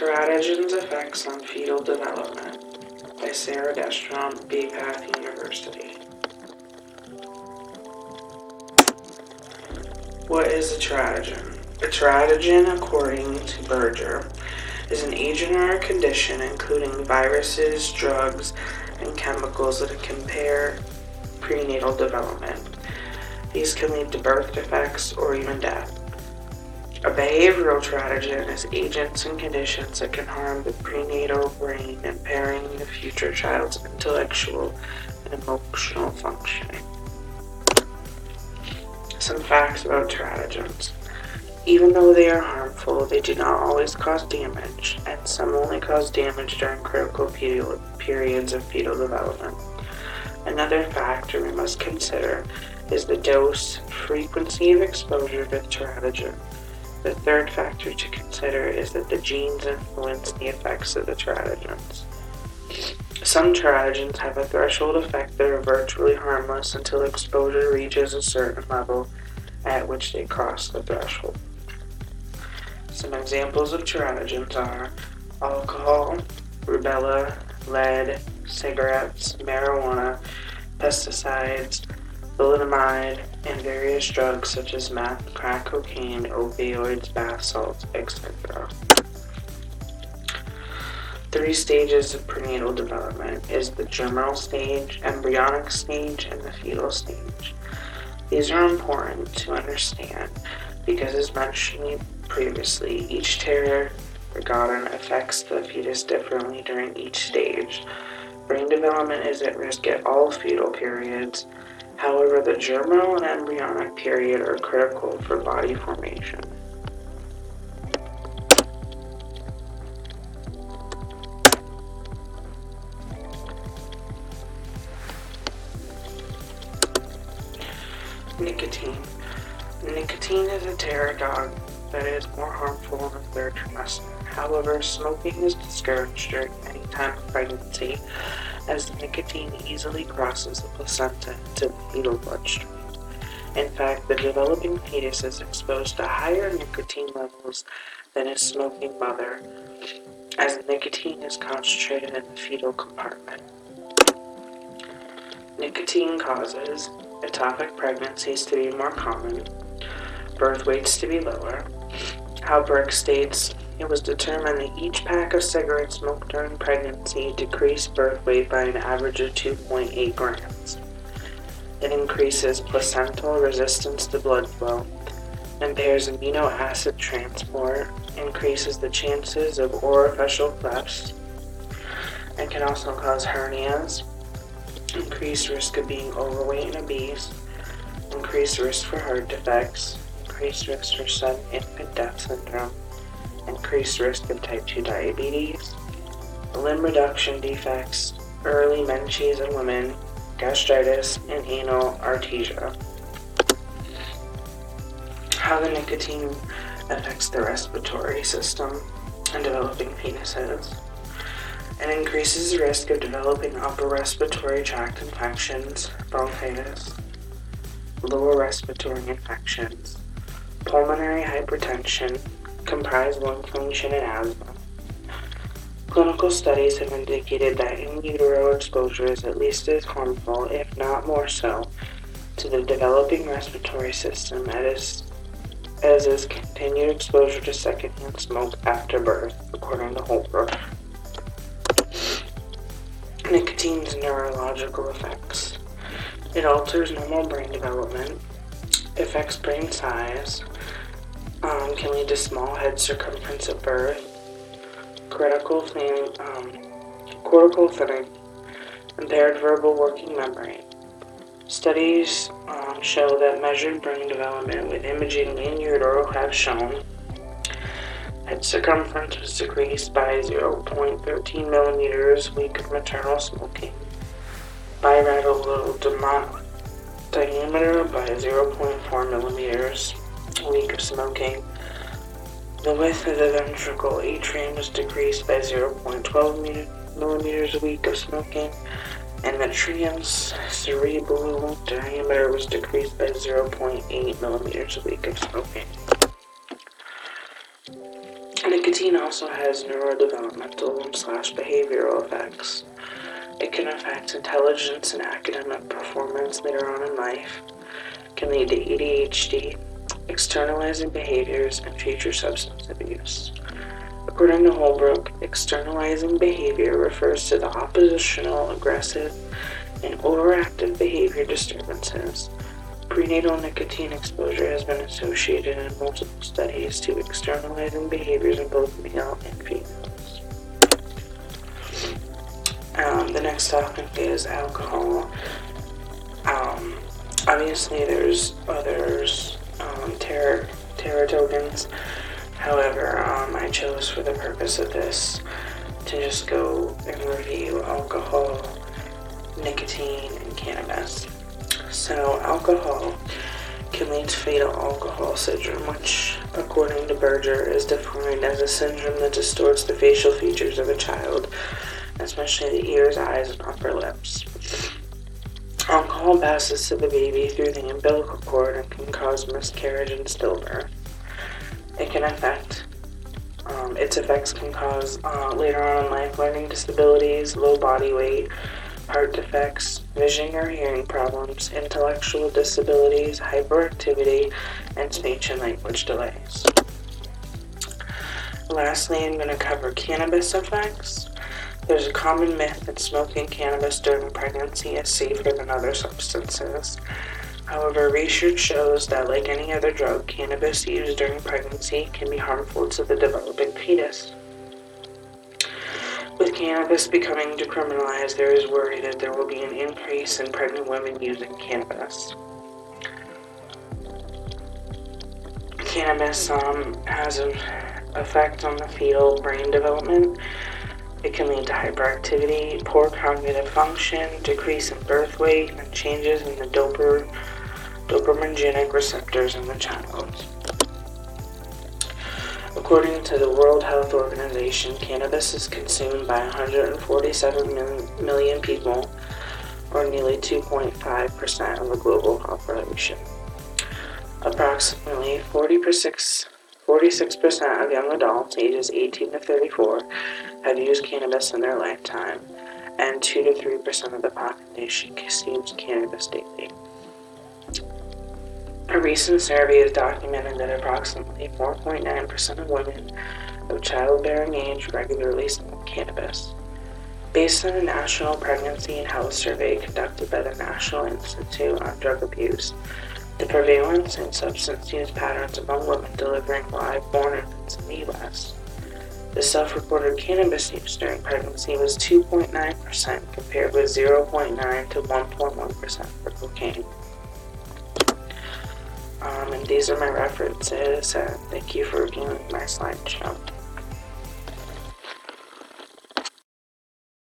Teratogen's Effects on Fetal Development by Sarah Destrom, Baypath University. What is a teratogen? A teratogen, according to Berger, is an agent or a condition including viruses, drugs, and chemicals that can impair prenatal development. These can lead to birth defects or even death. A behavioral teratogen is agents and conditions that can harm the prenatal brain, impairing the future child's intellectual and emotional functioning. Some facts about teratogens. Even though they are harmful, they do not always cause damage, and some only cause damage during critical periods of fetal development. Another factor we must consider is the dose, frequency of exposure to the teratogen. The third factor to consider is that the genes influence the effects of the teratogens. Some teratogens have a threshold effect that are virtually harmless until exposure reaches a certain level at which they cross the threshold. Some examples of teratogens are alcohol, rubella, lead, cigarettes, marijuana, pesticides, thalidomide, and various drugs such as meth, crack cocaine, opioids, bath salts, etc. 3 stages of prenatal development is the germinal stage, embryonic stage, and the fetal stage. These are important to understand because, as mentioned previously, each teratogen affects the fetus differently during each stage. Brain development is at risk at all fetal periods. However, the germinal and embryonic period are critical for body formation. Nicotine. Nicotine is a teratogen that is more harmful in the third trimester. However, smoking is discouraged during any time of pregnancy, as the nicotine easily crosses the placenta into the fetal bloodstream. In fact, the developing fetus is exposed to higher nicotine levels than its smoking mother, as the nicotine is concentrated in the fetal compartment. Nicotine causes ectopic pregnancies to be more common, birth weights to be lower. Halberg states, "It was determined that each pack of cigarettes smoked during pregnancy decreased birth weight by an average of 2.8 grams. It increases placental resistance to blood flow, impairs amino acid transport, increases the chances of orificial clefts, and can also cause hernias, increased risk of being overweight and obese, increased risk for heart defects, increased risk for sudden infant death syndrome, increased risk of type 2 diabetes, limb reduction defects, early menses in women, gastritis, and anal artesia." How the nicotine affects the respiratory system and developing fetuses. It increases the risk of developing upper respiratory tract infections, bronchitis, lower respiratory infections, pulmonary hypertension, comprised lung function, and asthma. Clinical studies have indicated that in utero exposure is at least as harmful, if not more so, to the developing respiratory system as is continued exposure to secondhand smoke after birth, according to Holbrook. Nicotine's neurological effects. It alters normal brain development, affects brain size, can lead to small head circumference at birth, cortical thinning, impaired verbal working memory. Studies show that measured brain development with imaging in utero have shown head circumference was decreased by 0.13 millimeters a week of maternal smoking, bilateral diameter by 0.4 millimeters a week of smoking. The width of the ventricle atrium was decreased by 0.12 millimeters a week of smoking, and the transcerebral diameter was decreased by 0.8 millimeters a week of smoking. Nicotine also has neurodevelopmental/behavioral effects. It can affect intelligence and academic performance later on in life, can lead to ADHD, externalizing behaviors, and future substance abuse. According to Holbrook, externalizing behavior refers to the oppositional, aggressive, and overactive behavior disturbances. Prenatal nicotine exposure has been associated in multiple studies to externalizing behaviors in both male and females. The next topic is alcohol. Obviously, there's others, teratogens. However, I chose for the purpose of this to just go and review alcohol, nicotine, and cannabis. So, alcohol can lead to fetal alcohol syndrome, which, according to Berger, is defined as a syndrome that distorts the facial features of a child, especially the ears, eyes, and upper lips. Alcohol passes to the baby through the umbilical cord and can cause miscarriage and stillbirth. Its effects can cause later on in life learning disabilities, low body weight, heart defects, vision or hearing problems, intellectual disabilities, hyperactivity, and speech and language delays. Lastly, I'm going to cover cannabis effects. There's a common myth that smoking cannabis during pregnancy is safer than other substances. However, research shows that, like any other drug, cannabis used during pregnancy can be harmful to the developing fetus. With cannabis becoming decriminalized, there is worry that there will be an increase in pregnant women using cannabis. Cannabis has an effect on the fetal brain development. It can lead to hyperactivity, poor cognitive function, decrease in birth weight, and changes in the dopaminergic receptors in the child. According to the World Health Organization, cannabis is consumed by 147 million people, or nearly 2.5% of the global population. Approximately 46% of young adults ages 18 to 34 have used cannabis in their lifetime, and 2 to 3% of the population consumes cannabis daily. A recent survey has documented that approximately 4.9% of women of childbearing age regularly smoke cannabis. Based on a national pregnancy and health survey conducted by the National Institute on Drug Abuse, the prevalence and substance use patterns among women delivering live-born infants in the U.S. The self-reported cannabis use during pregnancy was 2.9% compared with 0.9 to 1.1% for cocaine. And these are my references, and thank you for viewing my slideshow.